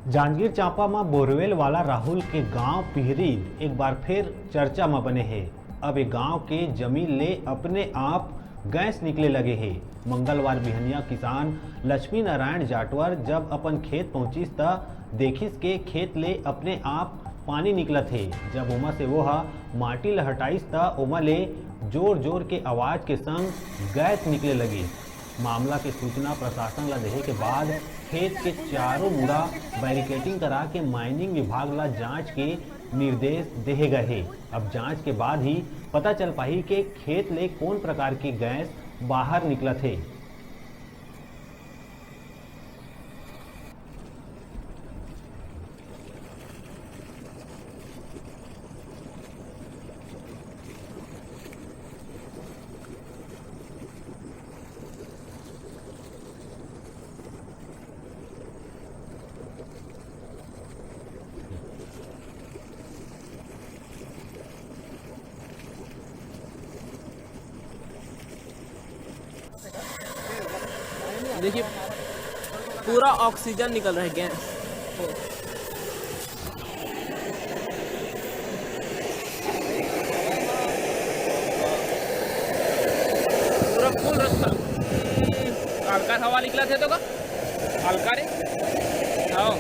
जांजगीर चांपा में बोरवेल वाला राहुल के गांव पिहरीन एक बार फिर चर्चा में बने हैं। अब एक गांव के जमीन ले अपने आप गैस निकले लगे हैं। मंगलवार बिहनिया किसान लक्ष्मी नारायण जाटवर जब अपन खेत पहुंचिस त देखिस के खेत ले अपने आप पानी निकलत है। जब ओमा से वो माटी ल हटाइस त ओमा ले जोर जोर के आवाज के संग गैस निकले लगी। मामला की सूचना प्रशासन ला देहे के बाद खेत के चारों मुड़ा बैरिकेटिंग करा के माइनिंग विभाग ला जांच के निर्देश देहे गए हैं। अब जांच के बाद ही पता चल पाही कि खेत ले कौन प्रकार की गैस बाहर निकलत है। देखिए पूरा ऑक्सीजन निकल रहा है गैस। पूरा फुल रास्ता हल्का हवा निकला थे तो का हल्का रे हाँ